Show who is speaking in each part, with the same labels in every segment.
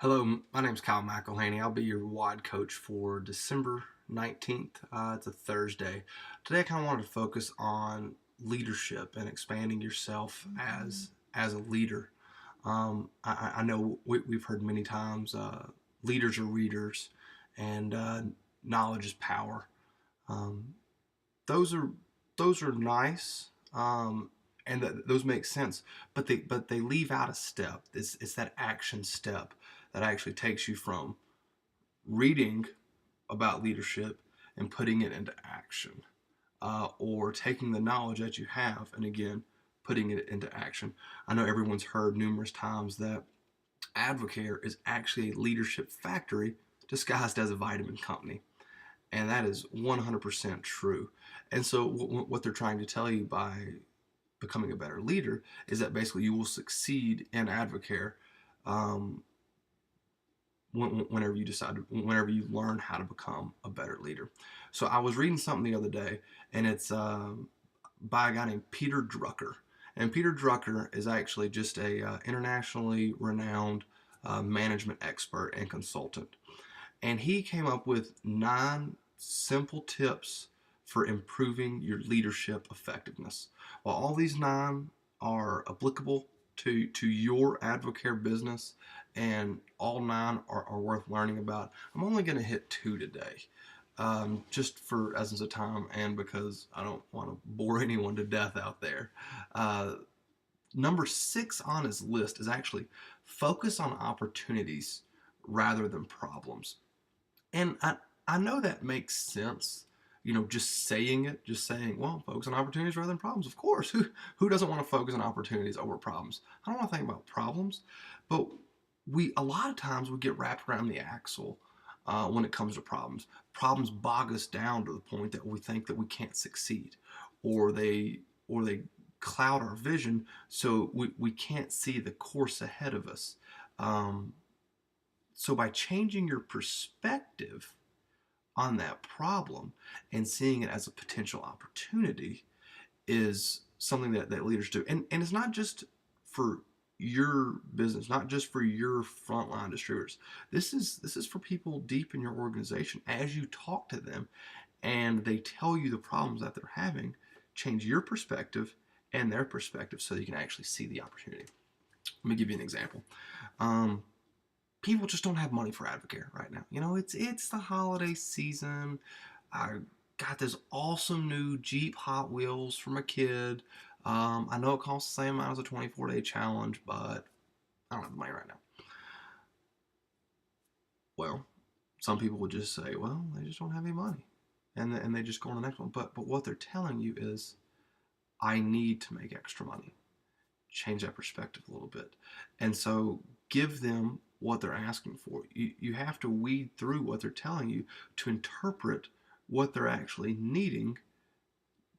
Speaker 1: Hello, my name is Kyle McElhaney. I'll be your WOD coach for December 19th. It's a Thursday. Today I kind of wanted to focus on leadership and expanding yourself as a leader. I know we've heard many times leaders are readers and knowledge is power. Um, those are those are nice, and those make sense. But they leave out a step. It's that action step that actually takes you from reading about leadership and putting it into action, or taking the knowledge that you have and again putting it into action. I know everyone's heard numerous times that Advocare is actually a leadership factory disguised as a vitamin company. And that is 100% true. And so, what they're trying to tell you by becoming a better leader is that basically you will succeed in Advocare, um, whenever you learn how to become a better leader. So, I was reading something the other day, and it's by a guy named Peter Drucker. And Peter Drucker is actually just a internationally renowned management expert and consultant. And he came up with 9 simple tips for improving your leadership effectiveness. While all these 9 are applicable to your Advocare business and all 9 are worth learning about, I'm only going to hit 2 today. Just for essence of time and because I don't want to bore anyone to death out there. Uh, Number 6 on his list is actually focus on opportunities rather than problems. And I know that makes sense, just saying it, just saying, well, focus on opportunities rather than problems. Of course, who doesn't want to focus on opportunities over problems? I don't want to think about problems, but a lot of times we get wrapped around the axle when it comes to problems. Problems bog us down to the point that we think that we can't succeed, or they cloud our vision so we can't see the course ahead of us. Um, so by changing your perspective on that problem and seeing it as a potential opportunity is something that leaders do. And it's not just for your business, not just for your frontline distributors. This is for people deep in your organization. As you talk to them and they tell you the problems that they're having, change your perspective and their perspective so you can actually see the opportunity. Let me give you an example. Um, People just don't have money for Advocare right now. It's the holiday season. I got this awesome new Jeep Hot Wheels for my kid. I know it costs the same amount as a 24-day challenge, but I don't have the money right now. Well, some people would just say, well, they just don't have any money, and they just go on the next one. But what they're telling you is, I need to make extra money. Change that perspective a little bit. And so give them what they're asking for. You have to weed through what they're telling you to interpret what they're actually needing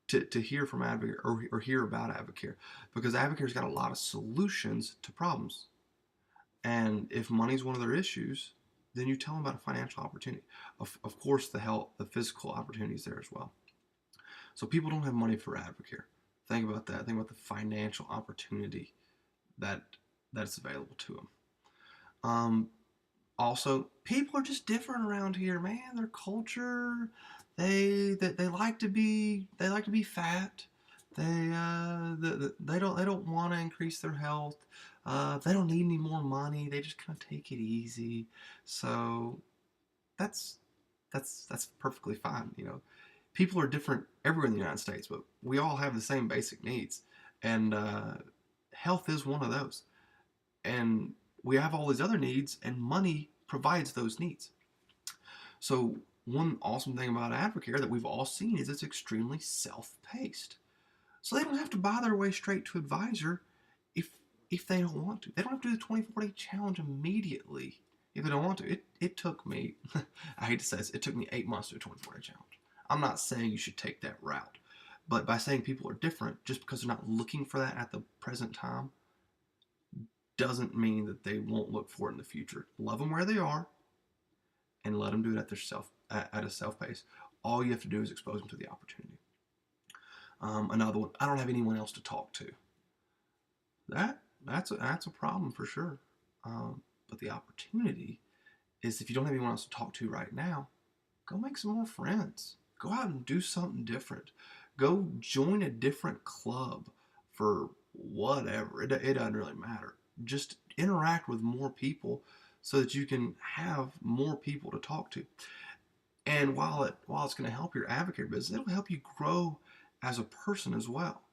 Speaker 1: to hear from Advocare or hear about Advocare. Because Advocare's got a lot of solutions to problems. And if money's one of their issues, then you tell them about a financial opportunity. Of course, the physical opportunities there as well. So people don't have money for Advocare. Think about that. Think about the financial opportunity that that's available to them. Also, people are just different around here, man. Their culture, they like to be fat. They don't want to increase their health. They don't need any more money. They just kind of take it easy. So that's that's perfectly fine. People are different everywhere in the United States, but we all have the same basic needs, and health is one of those. And we have all these other needs, and money provides those needs. So one awesome thing about Advocare that we've all seen is it's extremely self-paced. So they don't have to buy their way straight to advisor if if they don't want to. They don't have to do the 24-day challenge immediately if they don't want to. It took me, I hate to say this, it took me 8 months to do a 24-day challenge. I'm not saying you should take that route. But by saying people are different, just because they're not looking for that at the present time, doesn't mean that they won't look for it in the future. Love them where they are, and let them do it at a self pace. All you have to do is expose them to the opportunity. Another one, I don't have anyone else to talk to. That's a problem for sure. But the opportunity is, if you don't have anyone else to talk to right now, go make some more friends. Go out and do something different. Go join a different club for whatever. It doesn't really matter. Just interact with more people so that you can have more people to talk to. And while it's going to help your advocate business, it'll help you grow as a person as well,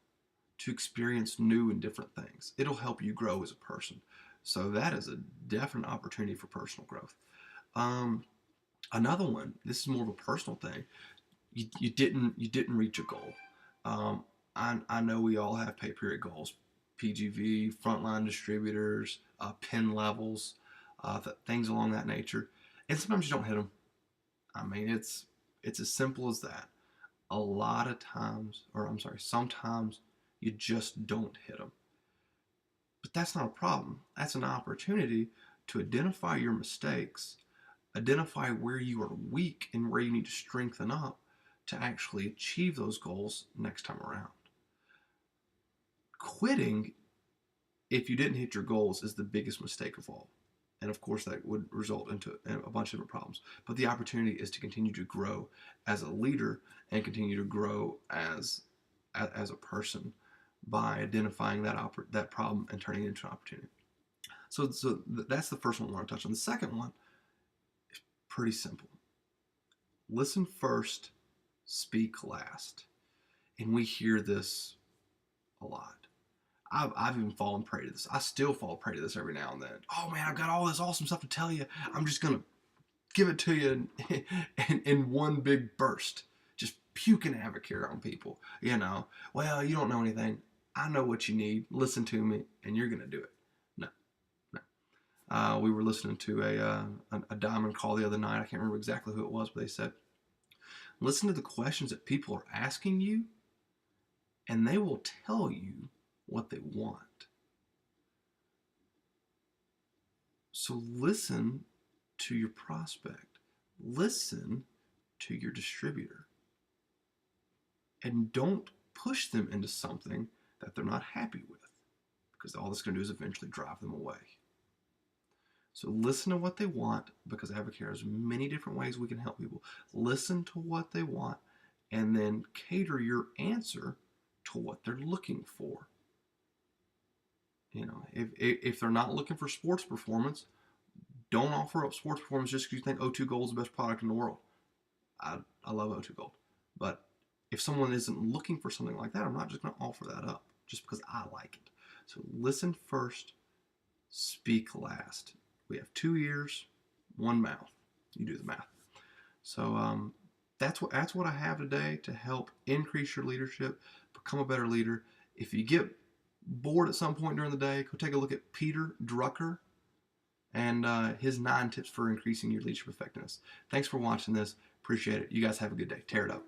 Speaker 1: to experience new and different things. It'll help you grow as a person. So that is a definite opportunity for personal growth. Another one, this is more of a personal thing. You didn't reach a goal. I know we all have pay period goals, PGV, frontline distributors, pin levels, things along that nature, and sometimes you don't hit them. I mean, it's as simple as that. A lot of times, or I'm sorry, sometimes you just don't hit them. But that's not a problem. That's an opportunity to identify your mistakes, identify where you are weak and where you need to strengthen up to actually achieve those goals next time around. Quitting, if you didn't hit your goals, is the biggest mistake of all. And of course, that would result into a bunch of different problems. But the opportunity is to continue to grow as a leader and continue to grow as a person by identifying that problem and turning it into an opportunity. So that's the first one I want to touch on. The second one is pretty simple. Listen first, speak last. And we hear this a lot. I've even fallen prey to this. I still fall prey to this every now and then. Oh man, I've got all this awesome stuff to tell you. I'm just going to give it to you in one big burst. Just puking advocate on people. Well, you don't know anything. I know what you need. Listen to me, and you're going to do it. No. We were listening to a Diamond call the other night. I can't remember exactly who it was, but they said, listen to the questions that people are asking you, and they will tell you what they want. So listen to your prospect. Listen to your distributor. And don't push them into something that they're not happy with, because all that's going to do is eventually drive them away. So listen to what they want, because Advocare has many different ways we can help people. Listen to what they want, and then cater your answer to what they're looking for. If they're not looking for sports performance, don't offer up sports performance just because you think O2 Gold is the best product in the world. I love O2 Gold. But if someone isn't looking for something like that, I'm not just going to offer that up just because I like it. So listen first, speak last. We have 2 ears, 1 mouth. You do the math. So that's what I have today to help increase your leadership, become a better leader. If you get bored at some point during the day, go take a look at Peter Drucker and his 9 tips for increasing your leadership effectiveness. Thanks for watching this. Appreciate it. You guys have a good day. Tear it up.